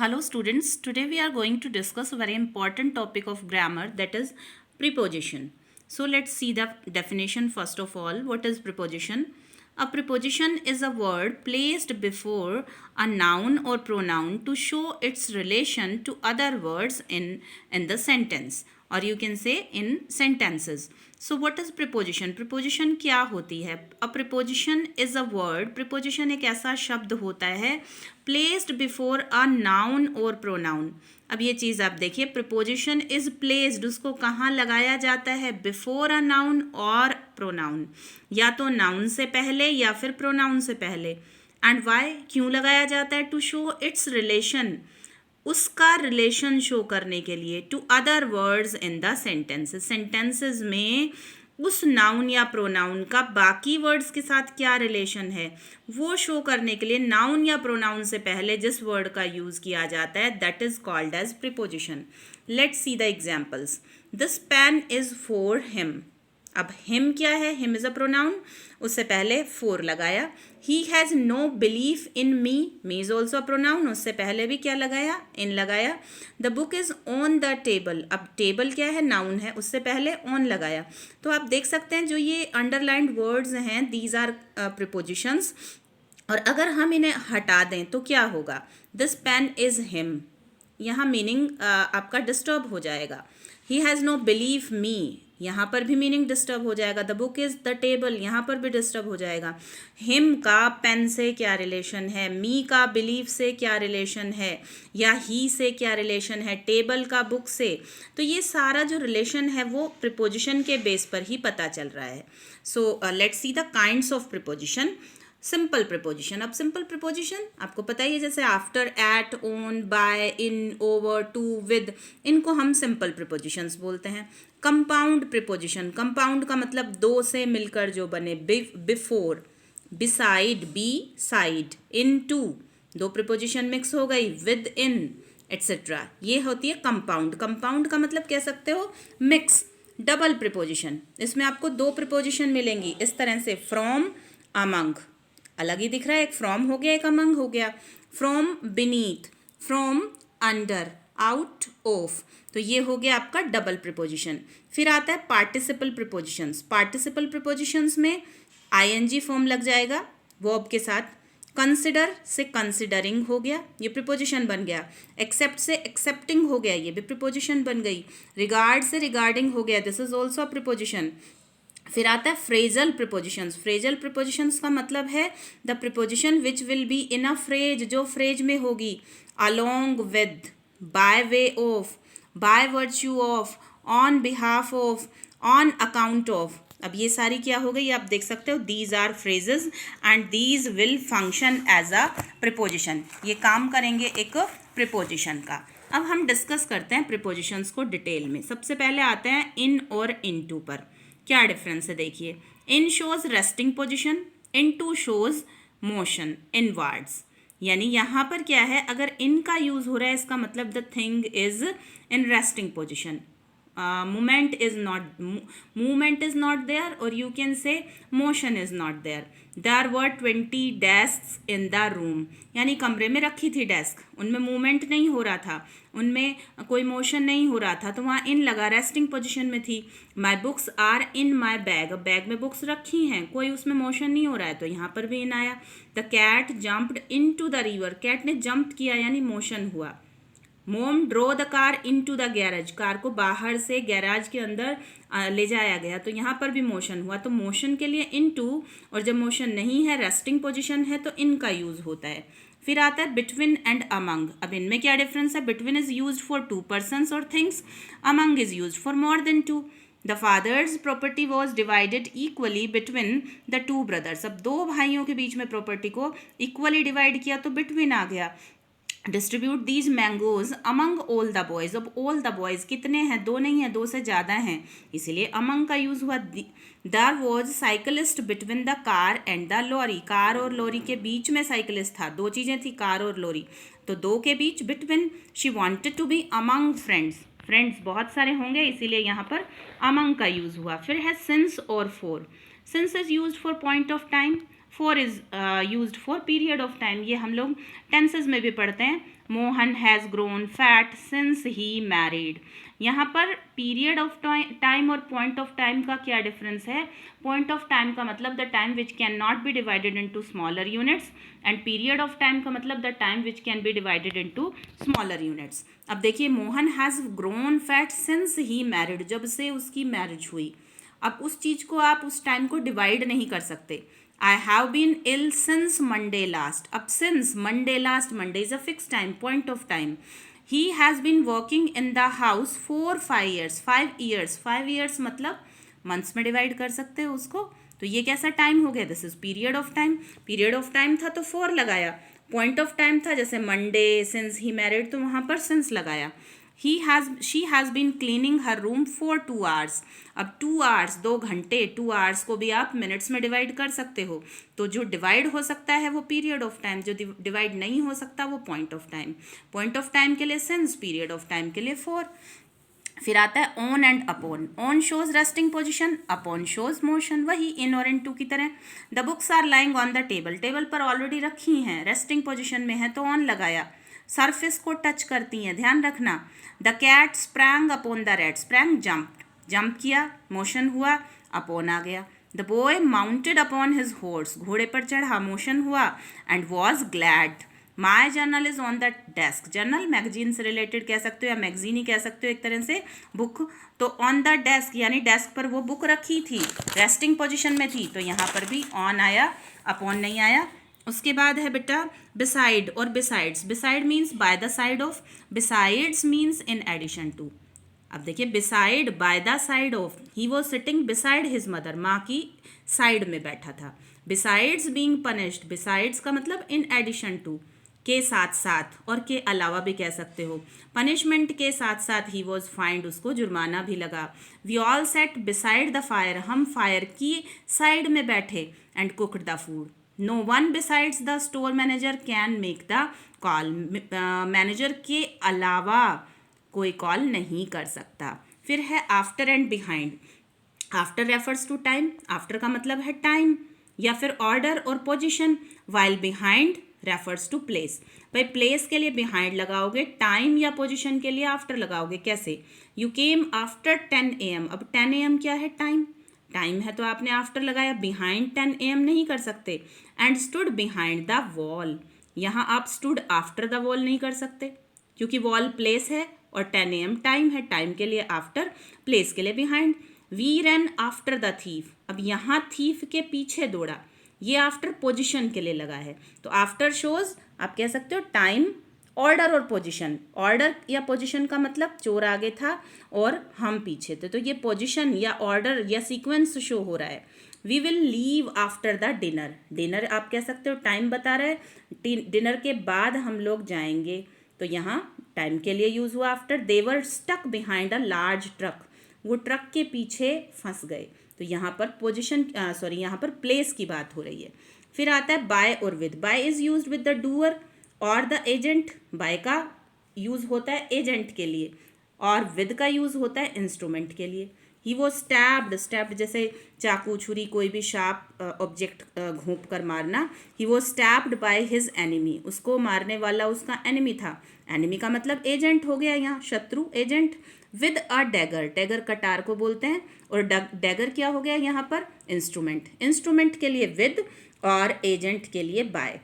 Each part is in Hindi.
Hello students, today we are going to discuss a very important topic of grammar, that is preposition. So let's see the definition first of all. What is preposition? A preposition is a word placed before a noun or pronoun to show its relation to other words in the sentence, or you can say in sentences. So what is preposition? Preposition क्या होती है? A preposition is a word. Preposition एक ऐसा शब्द होता है placed before a noun or pronoun. अब ये चीज़ आप देखिए, प्रिपोजिशन इज प्लेस्ड, उसको कहाँ लगाया जाता है? बिफोर अ नाउन और प्रोनाउन, या तो नाउन से पहले या फिर प्रोनाउन से पहले. एंड वाई, क्यों लगाया जाता है? टू शो इट्स रिलेशन, उसका रिलेशन शो करने के लिए, to other words in the sentences. Sentences में उस नाउन या प्रोनाउन का बाकी वर्ड्स के साथ क्या रिलेशन है वो शो करने के लिए नाउन या प्रोनाउन से पहले जिस वर्ड का यूज़ किया जाता है that is called as preposition. Let's see the examples. This pen is for him. अब हिम क्या है? हिम इज़ अ प्रोनाउन, उससे पहले फोर लगाया. He has no belief in me, me is also a pronoun, उससे पहले भी क्या लगाया? इन लगाया. The book is on the table. अब टेबल क्या है? नाउन है, उससे पहले ऑन लगाया. तो आप देख सकते हैं जो ये अंडरलाइंड वर्ड्स हैं दीज आर प्रीपोजिशंस. और अगर हम इन्हें हटा दें तो क्या होगा? दिस पेन इज़ हिम, यहाँ मीनिंग आपका डिस्टर्ब हो जाएगा. ही हैज़ नो बिलीव मी, यहाँ पर भी मीनिंग डिस्टर्ब हो जाएगा. The book is the table, यहाँ पर भी डिस्टर्ब हो जाएगा. हिम का पेन से क्या रिलेशन है? मी का बिलीव से क्या रिलेशन है? या ही से क्या रिलेशन है? टेबल का बुक से. तो ये सारा जो रिलेशन है वो प्रीपोजिशन के बेस पर ही पता चल रहा है. So let's see the kinds of preposition. Simple preposition. अब सिंपल प्रीपोजिशन आपको पता ही है, जैसे after, at, on, by, in, over, to, with, इनको हम सिंपल प्रीपोजिशंस बोलते हैं. Compound preposition. कंपाउंड का मतलब दो से मिलकर जो बने. Before, beside, be side, in to, दो प्रीपोजिशन मिक्स हो गई, विद इन, एट्सेट्रा, ये होती है कंपाउंड. कंपाउंड का मतलब कह सकते हो मिक्स. डबल प्रीपोजिशन, इसमें आपको दो प्रीपोजिशन मिलेंगी इस तरह से. फ्रॉम, अमंग, अलग ही दिख रहा है, एक फ्रॉम हो गया एक अमंग हो गया. From beneath, from under, out of, तो ये हो गया आपका डबल प्रीपोजिशन. फिर आता है पार्टिसिपल प्रीपोजिशंस. पार्टिसिपल प्रीपोजिशंस में आईएनजी फॉर्म लग जाएगा वर्ब के साथ. कंसिडर से कंसिडरिंग हो गया, ये प्रीपोजिशन बन गया. एक्सेप्ट से एक्सेप्टिंग हो गया, ये भी प्रीपोजिशन बन गई. रिगार्ड से रिगार्डिंग हो गया, दिस इज ऑल्सो प्रीपोजिशन. फिर आता है फ्रेजल प्रीपोजिशंस. फ्रेजल प्रीपोजिशंस का मतलब है the preposition which will be in a phrase, जो फ्रेज में होगी. Along with, by way of, by virtue of, on behalf of, on account of. अब ये सारी क्या हो गई आप देख सकते हो. These are phrases and these will function as a preposition. ये काम करेंगे एक प्रीपोजिशन का. अब हम डिस्कस करते हैं प्रीपोजिशंस को डिटेल में. सबसे पहले आते हैं इन और इनटू पर. क्या डिफरेंस है देखिए. In shows resting position, into shows motion inwards. यानी यहाँ पर क्या है, अगर इन का यूज हो रहा है इसका मतलब the thing is in resting position. movement is not there, or you can say motion is not there. There were 20 desks in the room. यानी कमरे में रखी थी डेस्क, उनमें मूवमेंट नहीं हो रहा था, उनमें कोई मोशन नहीं हो रहा था, तो वहाँ इन लगा, रेस्टिंग पोजीशन में थी. My books are in my bag. अब बैग में बुक्स रखी हैं, कोई उसमें मोशन नहीं हो रहा है, तो यहाँ पर भी इन आया. The cat jumped into the river. Cat ने जंप किया यानी मोशन हुआ. Mom drew the car into the garage. Car को बाहर से गैराज के अंदर ले जाया गया, तो यहाँ पर भी मोशन हुआ. तो मोशन के लिए इन टू, और जब मोशन नहीं है, रेस्टिंग पोजीशन है, तो इन का यूज होता है. फिर आता है बिटवीन एंड अमंग. अब इनमें क्या डिफरेंस है? Between is use for two persons और things, among is use for more than two. The father's property was divided equally between the two brothers. अब दो भाइयों के बीच में प्रॉपर्टी को इक्वली डिवाइड किया तो बिटवीन आ गया. Distribute these mangoes among all the boys. अब ऑल द बॉयज़ कितने हैं? दो नहीं है, दो से ज़्यादा हैं, इसीलिए अमंग का यूज़ हुआ. There was cyclist between the car and the lorry. Car और लॉरी के बीच में साइकिलिस्ट था, दो चीज़ें थी, कार और लॉरी, तो दो के बीच between. She wanted to be among friends. Friends बहुत सारे होंगे, इसीलिए यहाँ पर अमंग का यूज़ हुआ. फिर है सिंस और four. Since is use for point of time, four is used for period of time. ये हम लोग टेंसेज में भी पढ़ते हैं. Mohan has grown fat since he married. यहाँ पर पीरियड ऑफ टाइम और पॉइंट ऑफ टाइम का क्या डिफरेंस है? पॉइंट ऑफ टाइम का मतलब the time which can not be divided into smaller units, and period of time का मतलब the time which can be divided into smaller units. अब देखिए, Mohan has grown fat since he married, जब से उसकी मैरिज हुई। अब उस चीज़ को आप उस टाइम को डिवाइड नहीं कर सकते। I have been ill since Monday last. अब since Monday last, Monday is a fix time, point of time. He has been working in the house for 5 years, 5 years, 5 years मतलब मंथ्स में डिवाइड कर सकते हो उसको। तो ये कैसा टाइम हो गया? This is period of time. Period of time था तो 4 लगाया। पॉइंट ऑफ टाइम था जैसे मंडे सिंस ही मैरिड, तो वहाँ पर सिंस लगाया। She has been cleaning her room for 2 hours। अब 2 hours, 2 घंटे, 2 hours को भी आप मिनट्स में डिवाइड कर सकते हो। तो जो डिवाइड हो सकता है वो पीरियड ऑफ टाइम, जो डिवाइड नहीं हो सकता वो point of time. Point of time के लिए सिंस, पीरियड ऑफ टाइम के लिए 4। फिर आता है on and upon. On shows resting position, upon shows motion, वही इन और इन टू की तरह। The books are lying on the table, table पर ऑलरेडी रखी हैं, रेस्टिंग पोजिशन में है तो ऑन लगाया। सरफेस को टच करती हैं, ध्यान रखना। The cat sprang upon the rat, sprang jump, jump किया, मोशन हुआ, अपॉन आ गया। The boy mounted upon his horse, घोड़े पर चढ़ा, मोशन हुआ, and was glad. My journal is on the desk, journal magazine से रिलेटेड कह सकते हो या मैगजीन ही कह सकते हो एक तरह से, बुक। तो ऑन द डेस्क यानी डेस्क पर वो बुक रखी थी, रेस्टिंग पोजिशन में थी, तो यहाँ पर भी ऑन आया, अपॉन नहीं आया। उसके बाद है बेटा बिसाइड और besides. Beside means by the side of, besides means in addition to. अब देखिए, beside, by the side of, he was sitting beside his mother, माँ की साइड में बैठा था। बिसाइड्स बीइंग पनिश्ड, बिसाइड्स का मतलब इन एडिशन टू, के साथ साथ, और के अलावा भी कह सकते हो। पनिशमेंट के साथ साथ ही वॉज फाइंड, उसको जुर्माना भी लगा। We all sat beside the fire, हम फायर की साइड में बैठे, and cooked the food. No one besides the store manager can make the call, manager के अलावा कोई कॉल नहीं कर सकता। फिर है after and behind. After refers to time, after का मतलब है टाइम या फिर ऑर्डर और position, while behind refers to place. भाई प्लेस के लिए बिहाइंड लगाओगे, टाइम या पोजीशन के लिए आफ्टर लगाओगे। कैसे? You came after 10 AM। अब 10 AM क्या है? टाइम, टाइम है तो आपने आफ्टर लगाया, बिहाइंड 10 AM नहीं कर सकते। And stood behind the wall, यहाँ आप स्टूड आफ्टर द वॉल नहीं कर सकते क्योंकि वॉल प्लेस है और 10 AM टाइम है, टाइम के लिए आफ्टर, प्लेस के लिए behind. We run after the thief, अब यहाँ थीफ के पीछे दौड़ा, ये आफ्टर पोजीशन के लिए लगा है। तो आफ्टर शोज आप कह सकते हो टाइम, ऑर्डर और पोजीशन। ऑर्डर या पोजीशन का मतलब चोर आगे था और हम पीछे थे, तो ये पोजीशन या ऑर्डर या सीक्वेंस शो हो रहा है। We will leave after the dinner, dinner आप कह सकते हो टाइम बता रहा है, डिनर के बाद हम लोग जाएंगे, तो यहाँ टाइम के लिए यूज़ हुआ after. They were stuck behind a large truck, वो ट्रक के पीछे फंस गए, तो यहाँ पर पोजीशन यहाँ पर प्लेस की बात हो रही है। फिर आता है बाय और with. By is used with the doer और द एजेंट, बाय का यूज़ होता है एजेंट के लिए और विद का यूज़ होता है इंस्ट्रूमेंट के लिए। ही वो स्टैब्ड, स्टैब्ड जैसे चाकू छुरी कोई भी शार्प ऑब्जेक्ट घोंप कर मारना। ही वो स्टैब्ड बाय हिज एनिमी, उसको मारने वाला उसका एनिमी था। एनिमी का मतलब एजेंट हो गया यहाँ, शत्रु, agent. With a dagger, dagger कटार को बोलते हैं, और डैगर क्या हो गया यहाँ पर? इंस्ट्रूमेंट, इंस्ट्रूमेंट के लिए विद और एजेंट के लिए by.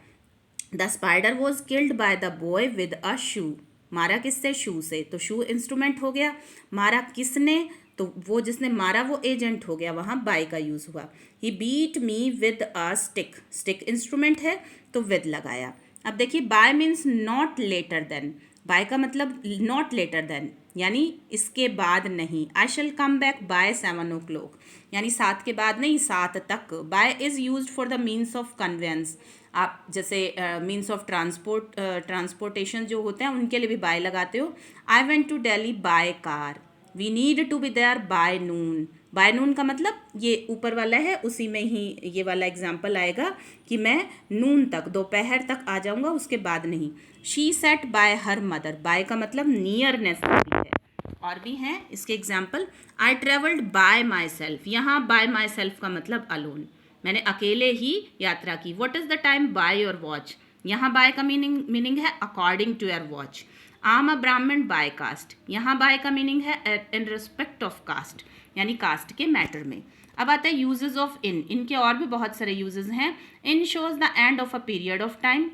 The spider was killed by the boy with a shoe, मारा किससे? शू से, तो शू इंस्ट्रूमेंट हो गया। मारा किसने? तो वो जिसने मारा वो एजेंट हो गया, वहाँ बाय का यूज़ हुआ। He beat me with a stick, stick instrument है तो विद लगाया। अब देखिए, by means not later than, by का मतलब नॉट लेटर देन यानी इसके बाद नहीं। आई शैल कम बैक बाय 7 o'clock, यानी 7 के बाद नहीं, 7 तक। By is used for the means of conveyance, आप जैसे मीन्स ऑफ ट्रांसपोर्टेशन जो होते हैं उनके लिए भी बाय लगाते हो। I went to Delhi by car, we need to be there by noon. By noon का मतलब ये ऊपर वाला है, उसी में ही ये वाला एग्जाम्पल आएगा कि मैं नून तक, दोपहर तक आ जाऊंगा, उसके बाद नहीं। She sat by her mother, by का मतलब नियरनेस होती है। और भी हैं इसके example. I travelled by myself, यहाँ बाय माई सेल्फ का मतलब अलोन, मैंने अकेले ही यात्रा की। What is the time? By your watch, यहाँ बाय का मीनिंग है according to your watch. I am a Brahmin by caste, यहाँ बाय का मीनिंग है इन रिस्पेक्ट ऑफ कास्ट, यानी कास्ट के मैटर में। अब आता है यूजेस ऑफ इन। इनके और भी बहुत सारे यूजेस हैं। In shows the end of a period of time.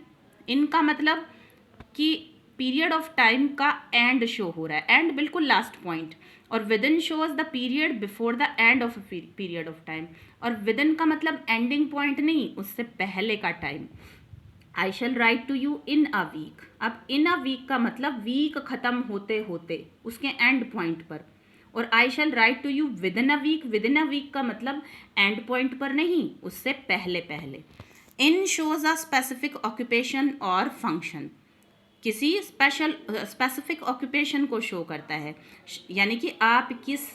इनका मतलब कि पीरियड ऑफ टाइम का एंड शो हो रहा है, एंड बिल्कुल लास्ट पॉइंट। और within shows the period before the end of period of time. और विद इन का मतलब एंडिंग पॉइंट नहीं, उससे पहले का time. I shall write to you in a week. अब इन अ वीक का मतलब वीक खत्म होते होते उसके एंड पॉइंट पर। और I shall write to you within a week, within a week का मतलब एंड पॉइंट पर नहीं, उससे पहले पहले। In shows a specific occupation और फंक्शन। किसी स्पेसिफिक ऑक्यूपेशन को शो करता है, यानी कि आप किस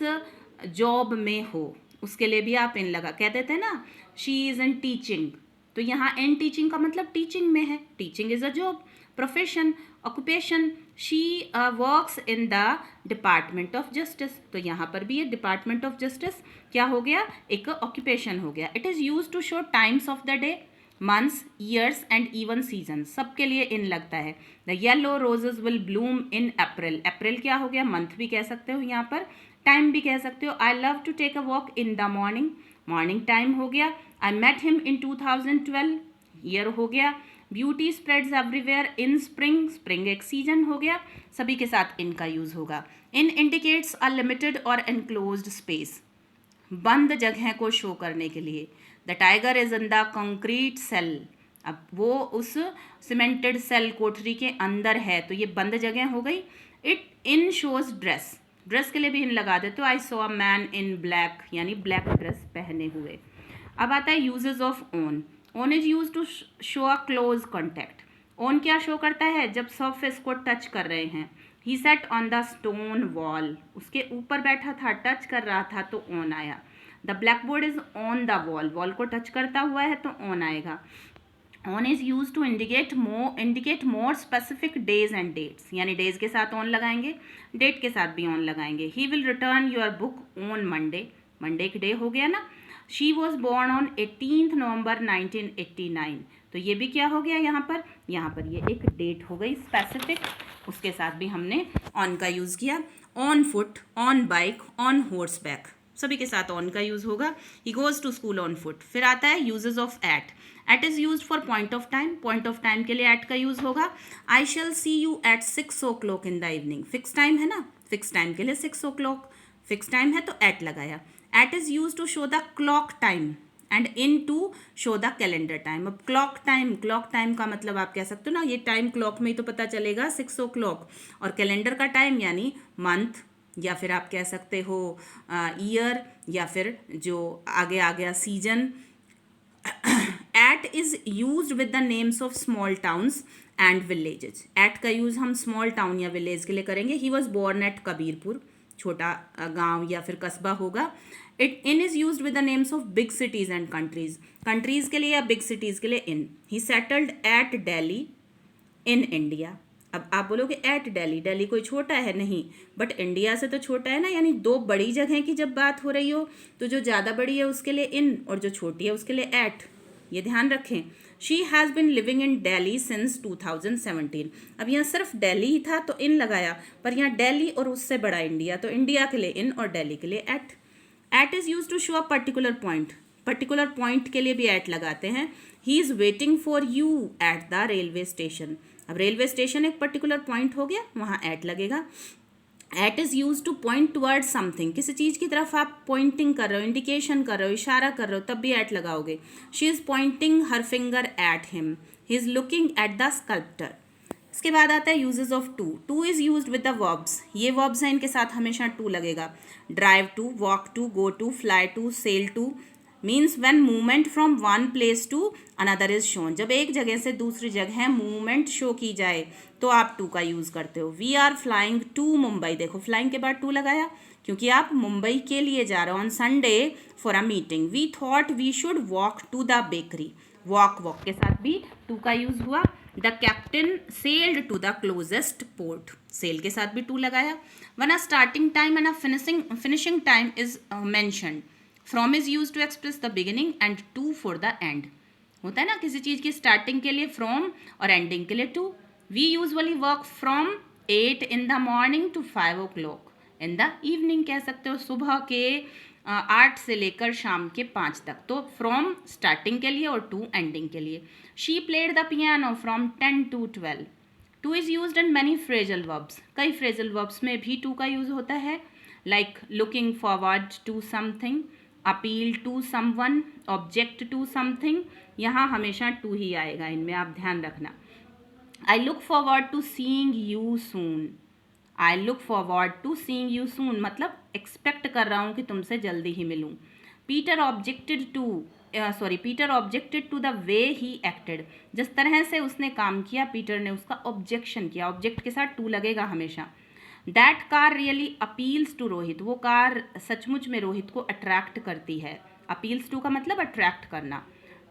जॉब में हो उसके लिए भी आप इन लगा कह देते हैं ना, शी इज़ इन टीचिंग, तो यहाँ इन टीचिंग का मतलब टीचिंग में है। Teaching is a job. Profession, occupation, she works in the department of justice, तो यहाँ पर भी ये डिपार्टमेंट ऑफ जस्टिस क्या हो गया, एक ऑक्यूपेशन हो गया। It is use to show times of the day, months, years and even season, सबके लिए इन लगता है। The yellow roses will bloom in April. April क्या हो गया, मंथ भी कह सकते हो यहाँ पर, टाइम भी कह सकते हो। I love to take a walk in the morning, morning time हो गया। I met him in 2012, year हो गया। Beauty spreads everywhere in spring, spring एक सीजन हो गया। सभी के साथ इनका यूज होगा। इन इंडिकेट्स अ लिमिटेड और एनक्लोज्ड स्पेस, बंद जगह को शो करने के लिए। The tiger is in the concrete cell, अब वो उस सीमेंटेड सेल कोठरी के अंदर है, तो ये बंद जगह हो गई। It in shows dress, dress के लिए भी इन लगा देते हो। I saw a man in black, यानी ब्लैक ड्रेस पहने हुए। अब आता है uses of on. On is use to show a close contact. On क्या शो करता है, जब सरफेस को टच कर रहे हैं। He sat on the stone wall, उसके ऊपर बैठा था, टच कर रहा था तो ऑन आया। The blackboard is on the wall, wall को टच करता हुआ है तो ऑन आएगा। On is use to indicate more specific days and dates, यानी डेज के साथ ऑन लगाएंगे, डेट के साथ भी ऑन लगाएंगे। He will return your book on Monday, Monday एक डे हो गया ना। शी वॉज बोर्न ऑन 18 नवंबर 1989, तो ये भी क्या हो गया यहाँ पर ये एक डेट हो गई स्पेसिफिक, उसके साथ भी हमने ऑन का यूज़ किया। On foot, on bike, on horseback, सभी के साथ ऑन का यूज़ होगा। He goes to school on foot. फिर आता है uses of at. At is use for point of time, point of time के लिए एट का यूज़ होगा। I shall see you at 6 o'clock in the evening, fix time है ना, फिक्स टाइम के लिए 6 o'clock फिक्स टाइम है तो एट लगाया। At is use to show the clock time and in to show the calendar time. अब क्लॉक टाइम का मतलब आप कह सकते हो ना, ये टाइम क्लॉक में ही तो पता चलेगा 6 o'clock, और कैलेंडर का टाइम यानी मंथ, या फिर आप कह सकते हो ईयर, या फिर जो आगे आ गया season. At is use with the names of small towns and villages. At का यूज़ हम स्मॉल टाउन या विलेज के लिए करेंगे। He was born at Kabirpur, छोटा गांव या फिर कस्बा होगा। It in is use with the names of big cities and countries, countries के लिए या बिग सिटीज़ के लिए in. He settled at Delhi in India. अब आप बोलोगे एट दिल्ली, दिल्ली कोई छोटा है नहीं, बट इंडिया से तो छोटा है ना, यानी दो बड़ी जगह की जब बात हो रही हो तो जो ज़्यादा बड़ी है उसके लिए इन और जो छोटी है उसके लिए एट, ये ध्यान रखें। She has been living in Delhi since 2017। अब यहाँ सिर्फ दिल्ली ही था तो इन लगाया, पर यहाँ दिल्ली और उससे बड़ा इंडिया, तो इंडिया के लिए इन और दिल्ली के लिए at. At is use to show a particular point, particular point के लिए भी एट लगाते हैं। He is waiting for you at the railway station. अब रेलवे स्टेशन एक पर्टिकुलर पॉइंट हो गया, वहाँ एट लगेगा। At is use to point toward something, किसी चीज़ की तरफ आप पॉइंटिंग कर रहे हो, इंडिकेशन कर रहे हो, इशारा कर रहे हो, तब भी एट लगाओगे। She is pointing her finger at him, he is looking at the sculptor. इसके बाद आता है uses of to. To is use with the verbs, ये वर्ब्स हैं, इनके साथ हमेशा टू लगेगा। Drive to, walk to, go to, fly to, sail to. Means when movement from one place to another is shown, जब एक जगह से दूसरी जगह मूवमेंट शो की जाए तो आप टू का यूज़ करते हो। We are flying to Mumbai, देखो फ्लाइंग के बाद टू लगाया क्योंकि आप मुंबई के लिए जा रहे हो on Sunday for a meeting. We thought we should walk to the bakery, walk के साथ भी टू का यूज़ हुआ। The captain sailed to the closest port, sail के साथ भी टू लगाया। When a starting time and a finishing time is mentioned. From is use to express the beginning and to for the end. होता है ना किसी चीज़ की स्टार्टिंग के लिए फ्रॉम और एंडिंग के लिए to. We usually work from 8 in the morning to 5 o'clock in the evening. कह सकते हो सुबह के 8 से लेकर शाम के 5 तक. तो फ्रॉम स्टार्टिंग के लिए और टू एंडिंग के लिए. She played the piano from 10 to 12. To is use in many phrasal verbs. कई फ्रेजल वर्ब्स में भी टू का यूज़ होता है. Like looking forward to something, appeal to someone, object to something. यहाँ हमेशा टू ही आएगा, इनमें आप ध्यान रखना. I look forward to seeing you soon. I look forward to seeing you soon मतलब एक्सपेक्ट कर रहा हूँ कि तुमसे जल्दी ही मिलूँ. Peter objected to the way he acted. जिस तरह से उसने काम किया पीटर ने उसका ऑब्जेक्शन किया. ऑब्जेक्ट के साथ टू लगेगा हमेशा. That car really appeals to Rohit. वो कार सचमुच में रोहित को अट्रैक्ट करती है. अपील्स टू का मतलब अट्रैक्ट करना.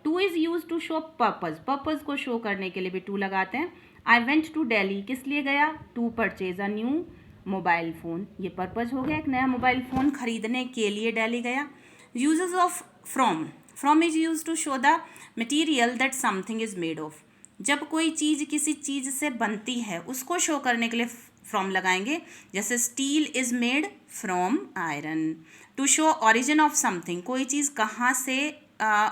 To is use to show purpose. Purpose को शो करने के लिए भी टू लगाते हैं. I went to Delhi. किस लिए गया? To purchase a new mobile phone. ये पर्पज़ हो गया, एक नया मोबाइल फ़ोन खरीदने के लिए दिल्ली गया. Uses of from. From is use to show the material that something is made of. जब कोई चीज़ किसी चीज़ से बनती है उसको शो करने के लिए फ्रॉम लगाएंगे. जैसे steel is made from iron. To show origin of something. कोई चीज़ कहाँ से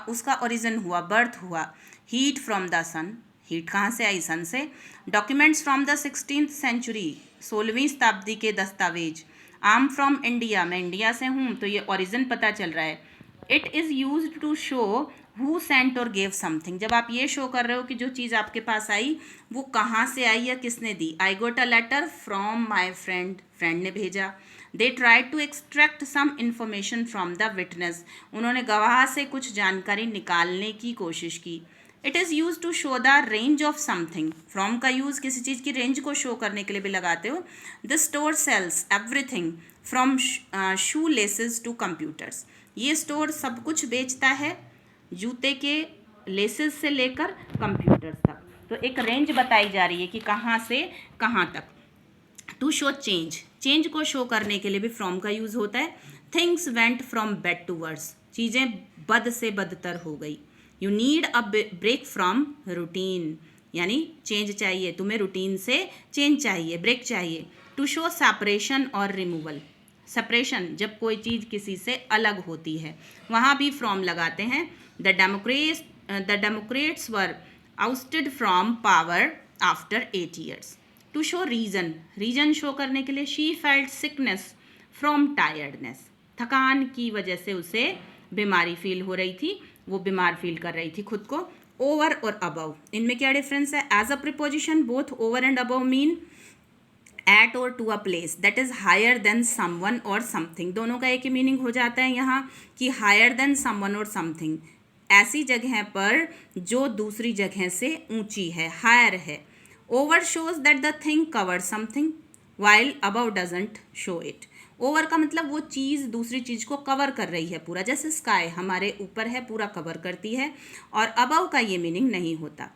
उसका ओरिजिन हुआ, बर्थ हुआ. Heat from the sun. Heat कहाँ से आई? सन से. Documents from the 16th century. 16वीं शताब्दी के दस्तावेज. I am from India. मैं इंडिया से हूँ, तो ये ओरिजिन पता चल रहा है. It is use to show who sent और गेव समथिंग. जब आप ये शो कर रहे हो कि जो चीज़ आपके पास आई वो कहाँ से आई या किसने दी. I got a letter from my friend. Friend ने भेजा. They try to extract some information from the witness. उन्होंने गवाह से कुछ जानकारी निकालने की कोशिश की. It is use to show the range of something. From का यूज़ किसी चीज़ की रेंज को शो करने के लिए भी लगाते हो. This store sells everything from shoe laces to computers. ये स्टोर सब कुछ बेचता है, जूते के लेसेस से लेकर कंप्यूटर्स तक. तो एक रेंज बताई जा रही है कि कहाँ से कहाँ तक. To show change. चेंज को शो करने के लिए भी फ्रॉम का यूज़ होता है. Things went from bad to worse. चीज़ें बद से बदतर हो गई. You need a break from routine. यानी चेंज चाहिए तुम्हें, रूटीन से चेंज चाहिए, ब्रेक चाहिए. टू शो सेपरेशन और रिमूवल. सेपरेशन जब कोई चीज़ किसी से अलग होती है वहाँ भी फ्रॉम लगाते हैं. The democrats were ousted from power after 8 years. To show reason. Reason show करने के लिए she felt sickness from tiredness. थकान की वजह से उसे बीमारी फील हो रही थी, वो बीमार फील कर रही थी खुद को. ओवर और अबव, इनमें क्या डिफरेंस है? As a preposition both over and above mean at और to a place that is higher than someone और समथिंग. दोनों का एक ही मीनिंग हो जाता है यहाँ कि हायर देन समवन और समथिंग. ऐसी जगह पर जो दूसरी जगह से ऊंची है, हायर है. Over shows that the thing cover something while above doesn't show it. Over का मतलब वो चीज़ दूसरी चीज़ को कवर कर रही है पूरा. जैसे स्काई हमारे ऊपर है, पूरा कवर करती है. और अबव का ये मीनिंग नहीं होता.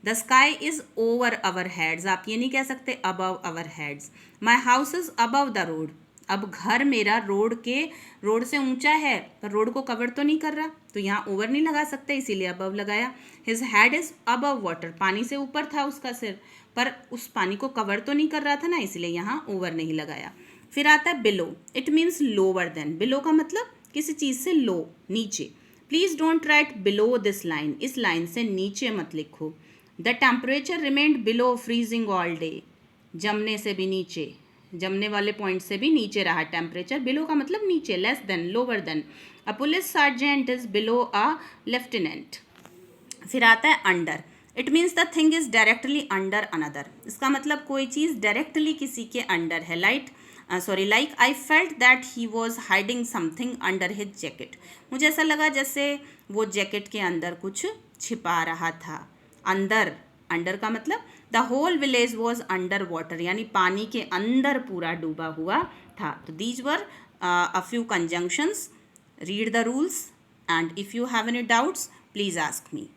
The sky is over our heads. आप ये नहीं कह सकते above our heads. My house is above the road. अब घर मेरा रोड से ऊंचा है पर रोड को कवर तो नहीं कर रहा, तो यहाँ ओवर नहीं लगा सकते, इसीलिए अबव लगाया. His head is above water. पानी से ऊपर था उसका सिर, पर उस पानी को कवर तो नहीं कर रहा था ना, इसलिए यहाँ ओवर नहीं लगाया. फिर आता है below. It means lower than. Below का मतलब किसी चीज़ से लो, नीचे. Please don't write below this line. इस लाइन से नीचे मत लिखो. The temperature remained below freezing all day. जमने से भी नीचे, जमने वाले पॉइंट से भी नीचे रहा टेम्परेचर. बिलो का मतलब नीचे, less than, lower than. A police sergeant is below a lieutenant. फिर आता है under. It means the thing is directly under another. इसका मतलब कोई चीज़ डायरेक्टली किसी के अंडर है. Like I felt that he was hiding something under his jacket. मुझे ऐसा लगा जैसे वो जैकेट के अंदर कुछ छिपा रहा था. अंडर का मतलब the whole village was under water, यानी पानी के अंदर पूरा डूबा हुआ था. तो these were a few conjunctions. Read the rules and if you have any doubts please ask me.